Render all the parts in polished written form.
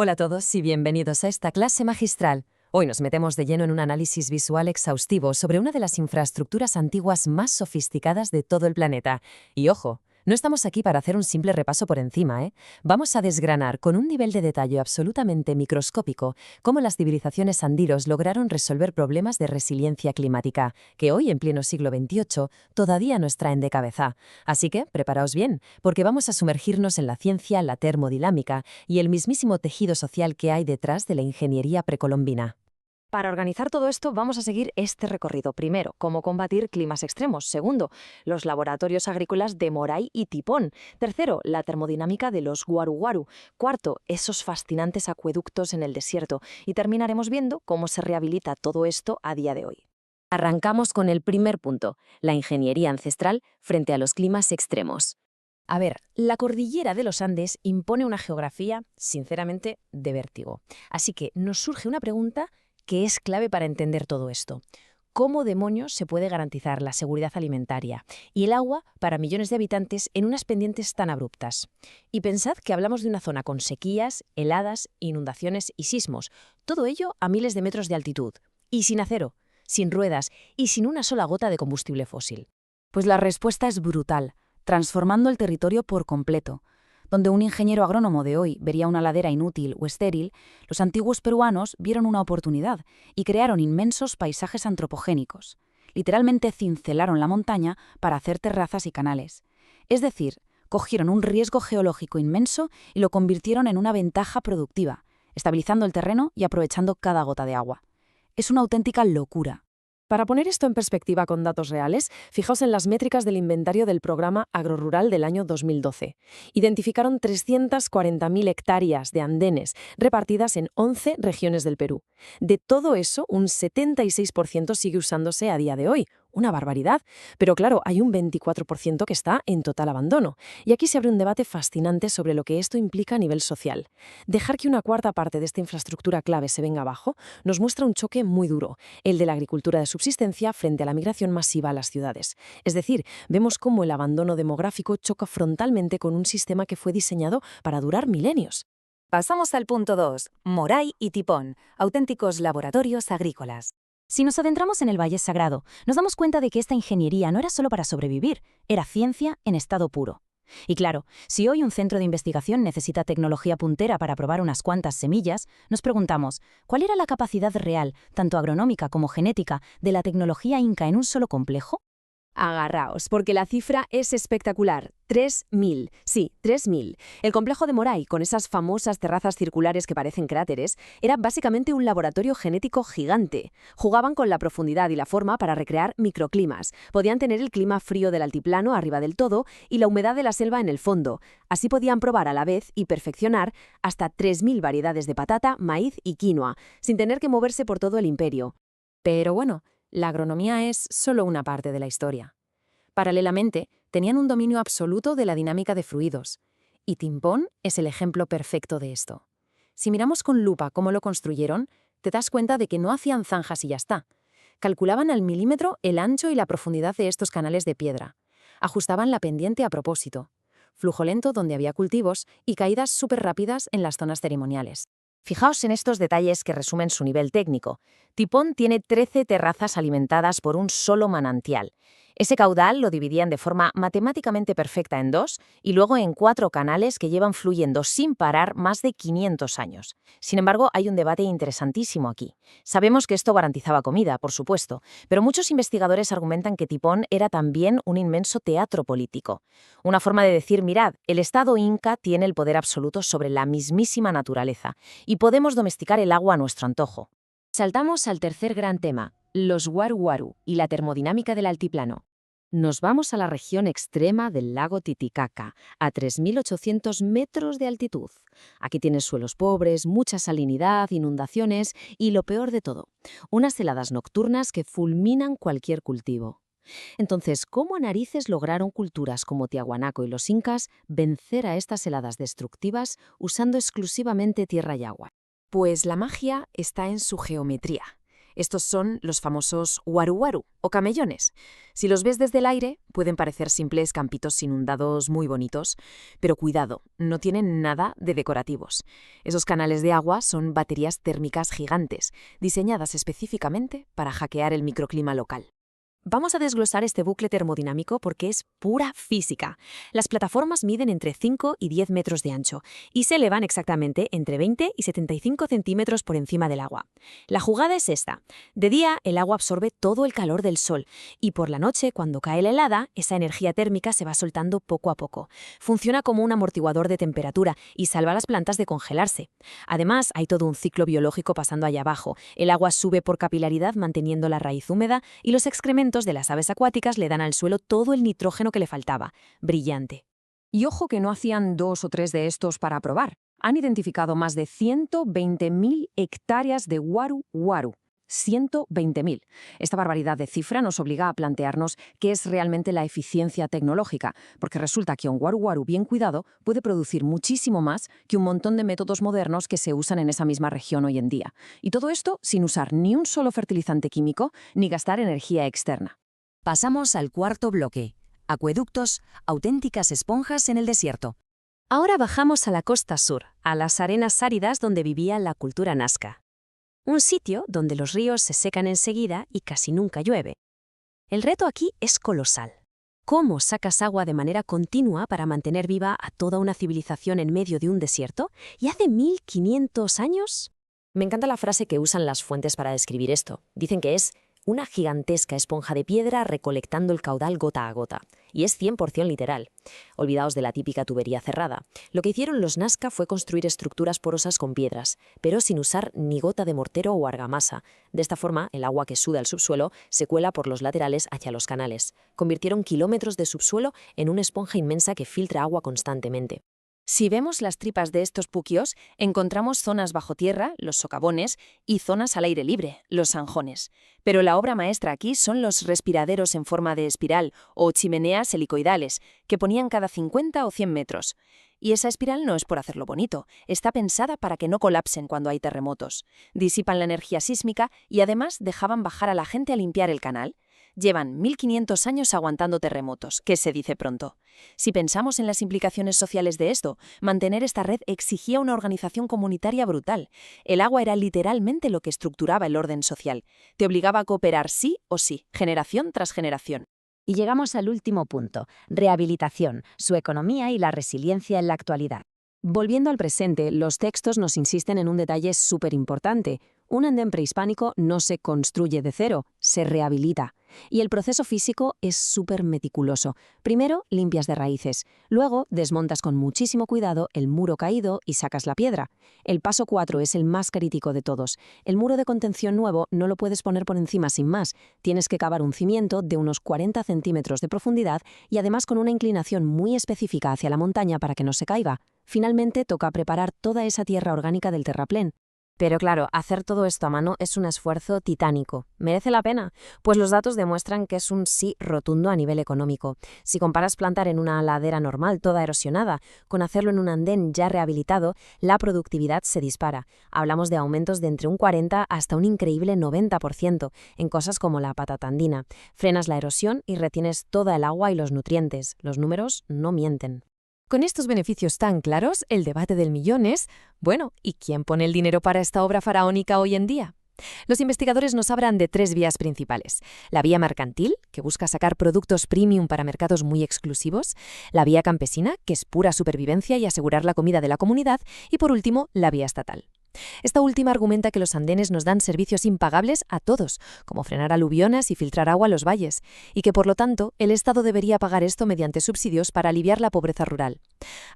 Hola a todos y bienvenidos a esta clase magistral. Hoy nos metemos de lleno en un análisis visual exhaustivo sobre una de las infraestructuras antiguas más sofisticadas de todo el planeta. Y ojo, no estamos aquí para hacer un simple repaso por encima, ¿eh? Vamos a desgranar con un nivel de detalle absolutamente microscópico cómo las civilizaciones andiros lograron resolver problemas de resiliencia climática, que hoy, en pleno siglo XXVIII, todavía nos traen de cabeza. Así que, preparaos bien, porque vamos a sumergirnos en la ciencia, la termodinámica y el mismísimo tejido social que hay detrás de la ingeniería precolombina. Para organizar todo esto vamos a seguir este recorrido. Primero, cómo combatir climas extremos. Segundo, los laboratorios agrícolas de Moray y Tipón. Tercero, la termodinámica de los Waru Waru. Cuarto, esos fascinantes acueductos en el desierto. Y terminaremos viendo cómo se rehabilita todo esto a día de hoy. Arrancamos con el primer punto, la ingeniería ancestral frente a los climas extremos. A ver, la cordillera de los Andes impone una geografía, sinceramente, de vértigo. Así que nos surge una pregunta que es clave para entender todo esto. ¿Cómo demonios se puede garantizar la seguridad alimentaria y el agua para millones de habitantes en unas pendientes tan abruptas? Y pensad que hablamos de una zona con sequías, heladas, inundaciones y sismos, todo ello a miles de metros de altitud, y sin acero, sin ruedas y sin una sola gota de combustible fósil. Pues la respuesta es brutal, transformando el territorio por completo. Donde un ingeniero agrónomo de hoy vería una ladera inútil o estéril, los antiguos peruanos vieron una oportunidad y crearon inmensos paisajes antropogénicos. Literalmente cincelaron la montaña para hacer terrazas y canales. Es decir, cogieron un riesgo geológico inmenso y lo convirtieron en una ventaja productiva, estabilizando el terreno y aprovechando cada gota de agua. Es una auténtica locura. Para poner esto en perspectiva con datos reales, fijaos en las métricas del inventario del Programa Agrorural del año 2012. Identificaron 340.000 hectáreas de andenes repartidas en 11 regiones del Perú. De todo eso, un 76% sigue usándose a día de hoy. Una barbaridad. Pero claro, hay un 24% que está en total abandono. Y aquí se abre un debate fascinante sobre lo que esto implica a nivel social. Dejar que una cuarta parte de esta infraestructura clave se venga abajo nos muestra un choque muy duro, el de la agricultura de subsistencia frente a la migración masiva a las ciudades. Es decir, vemos cómo el abandono demográfico choca frontalmente con un sistema que fue diseñado para durar milenios. Pasamos al punto 2, Moray y Tipón, auténticos laboratorios agrícolas. Si nos adentramos en el Valle Sagrado, nos damos cuenta de que esta ingeniería no era solo para sobrevivir, era ciencia en estado puro. Y claro, si hoy un centro de investigación necesita tecnología puntera para probar unas cuantas semillas, nos preguntamos, ¿cuál era la capacidad real, tanto agronómica como genética, de la tecnología inca en un solo complejo? Agarraos, porque la cifra es espectacular. 3.000. Sí, 3.000. El complejo de Moray, con esas famosas terrazas circulares que parecen cráteres, era básicamente un laboratorio genético gigante. Jugaban con la profundidad y la forma para recrear microclimas. Podían tener el clima frío del altiplano arriba del todo y la humedad de la selva en el fondo. Así podían probar a la vez y perfeccionar hasta 3.000 variedades de patata, maíz y quinoa, sin tener que moverse por todo el imperio. Pero bueno, la agronomía es solo una parte de la historia. Paralelamente, tenían un dominio absoluto de la dinámica de fluidos, y Tipón es el ejemplo perfecto de esto. Si miramos con lupa cómo lo construyeron, te das cuenta de que no hacían zanjas y ya está. Calculaban al milímetro el ancho y la profundidad de estos canales de piedra. Ajustaban la pendiente a propósito. Flujo lento donde había cultivos y caídas súper rápidas en las zonas ceremoniales. Fijaos en estos detalles que resumen su nivel técnico. Tipón tiene 13 terrazas alimentadas por un solo manantial. Ese caudal lo dividían de forma matemáticamente perfecta en dos y luego en 4 canales que llevan fluyendo sin parar más de 500 años. Sin embargo, hay un debate interesantísimo aquí. Sabemos que esto garantizaba comida, por supuesto, pero muchos investigadores argumentan que Tipón era también un inmenso teatro político. Una forma de decir, mirad, el Estado inca tiene el poder absoluto sobre la mismísima naturaleza y podemos domesticar el agua a nuestro antojo. Saltamos al tercer gran tema, los Waru Waru y la termodinámica del altiplano. Nos vamos a la región extrema del lago Titicaca, a 3.800 metros de altitud. Aquí tienes suelos pobres, mucha salinidad, inundaciones y, lo peor de todo, unas heladas nocturnas que fulminan cualquier cultivo. Entonces, ¿cómo narices lograron culturas como Tiahuanaco y los incas vencer a estas heladas destructivas usando exclusivamente tierra y agua? Pues la magia está en su geometría. Estos son los famosos waru-waru, o camellones. Si los ves desde el aire, pueden parecer simples campitos inundados muy bonitos, pero cuidado, no tienen nada de decorativos. Esos canales de agua son baterías térmicas gigantes, diseñadas específicamente para hackear el microclima local. Vamos a desglosar este bucle termodinámico porque es pura física. Las plataformas miden entre 5 y 10 metros de ancho y se elevan exactamente entre 20 y 75 centímetros por encima del agua. La jugada es esta. De día, el agua absorbe todo el calor del sol y por la noche, cuando cae la helada, esa energía térmica se va soltando poco a poco. Funciona como un amortiguador de temperatura y salva a las plantas de congelarse. Además, hay todo un ciclo biológico pasando allá abajo. El agua sube por capilaridad manteniendo la raíz húmeda y los excrementos de las aves acuáticas le dan al suelo todo el nitrógeno que le faltaba. Brillante. Y ojo que no hacían 2 o 3 de estos para probar. Han identificado más de 120.000 hectáreas de waru-waru. 120.000. Esta barbaridad de cifra nos obliga a plantearnos qué es realmente la eficiencia tecnológica, porque resulta que un waru-waru bien cuidado puede producir muchísimo más que un montón de métodos modernos que se usan en esa misma región hoy en día. Y todo esto sin usar ni un solo fertilizante químico ni gastar energía externa. Pasamos al cuarto bloque. Acueductos, auténticas esponjas en el desierto. Ahora bajamos a la costa sur, a las arenas áridas donde vivía la cultura nazca. Un sitio donde los ríos se secan enseguida y casi nunca llueve. El reto aquí es colosal. ¿Cómo sacas agua de manera continua para mantener viva a toda una civilización en medio de un desierto? ¿Y hace 1500 años? Me encanta la frase que usan las fuentes para describir esto. Dicen que es una gigantesca esponja de piedra recolectando el caudal gota a gota. Y es 100% literal. Olvidaos de la típica tubería cerrada. Lo que hicieron los Nazca fue construir estructuras porosas con piedras, pero sin usar ni gota de mortero o argamasa. De esta forma, el agua que suda al subsuelo se cuela por los laterales hacia los canales. Convirtieron kilómetros de subsuelo en una esponja inmensa que filtra agua constantemente. Si vemos las tripas de estos puquios, encontramos zonas bajo tierra, los socavones, y zonas al aire libre, los zanjones. Pero la obra maestra aquí son los respiraderos en forma de espiral o chimeneas helicoidales, que ponían cada 50 o 100 metros. Y esa espiral no es por hacerlo bonito, está pensada para que no colapsen cuando hay terremotos. Disipan la energía sísmica y además dejaban bajar a la gente a limpiar el canal. Llevan 1500 años aguantando terremotos, que se dice pronto. Si pensamos en las implicaciones sociales de esto, mantener esta red exigía una organización comunitaria brutal. El agua era literalmente lo que estructuraba el orden social. Te obligaba a cooperar sí o sí, generación tras generación. Y llegamos al último punto, rehabilitación, su economía y la resiliencia en la actualidad. Volviendo al presente, los textos nos insisten en un detalle súper importante. Un andén prehispánico no se construye de cero, se rehabilita. Y el proceso físico es súper meticuloso. Primero, limpias de raíces. Luego, desmontas con muchísimo cuidado el muro caído y sacas la piedra. El paso 4 es el más crítico de todos. El muro de contención nuevo no lo puedes poner por encima sin más. Tienes que cavar un cimiento de unos 40 centímetros de profundidad y además con una inclinación muy específica hacia la montaña para que no se caiga. Finalmente, toca preparar toda esa tierra orgánica del terraplén. Pero claro, hacer todo esto a mano es un esfuerzo titánico. ¿Merece la pena? Pues los datos demuestran que es un sí rotundo a nivel económico. Si comparas plantar en una ladera normal toda erosionada con hacerlo en un andén ya rehabilitado, la productividad se dispara. Hablamos de aumentos de entre un 40 hasta un increíble 90% en cosas como la patata andina. Frenas la erosión y retienes toda el agua y los nutrientes. Los números no mienten. Con estos beneficios tan claros, el debate del millón es, bueno, ¿y quién pone el dinero para esta obra faraónica hoy en día? Los investigadores nos hablan de 3 vías principales. La vía mercantil, que busca sacar productos premium para mercados muy exclusivos. La vía campesina, que es pura supervivencia y asegurar la comida de la comunidad. Y por último, la vía estatal. Esta última argumenta que los andenes nos dan servicios impagables a todos, como frenar aluviones y filtrar agua a los valles, y que por lo tanto el Estado debería pagar esto mediante subsidios para aliviar la pobreza rural.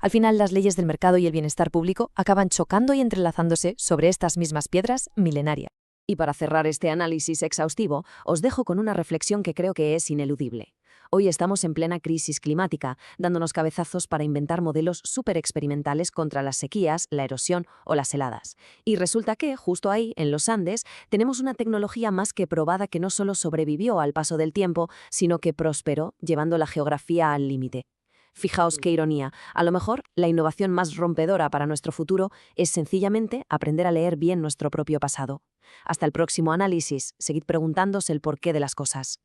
Al final, las leyes del mercado y el bienestar público acaban chocando y entrelazándose sobre estas mismas piedras milenarias. Y para cerrar este análisis exhaustivo, os dejo con una reflexión que creo que es ineludible. Hoy estamos en plena crisis climática, dándonos cabezazos para inventar modelos súper experimentales contra las sequías, la erosión o las heladas. Y resulta que, justo ahí, en los Andes, tenemos una tecnología más que probada que no solo sobrevivió al paso del tiempo, sino que prosperó, llevando la geografía al límite. Fijaos qué ironía. A lo mejor, la innovación más rompedora para nuestro futuro es sencillamente aprender a leer bien nuestro propio pasado. Hasta el próximo análisis, seguid preguntándose el porqué de las cosas.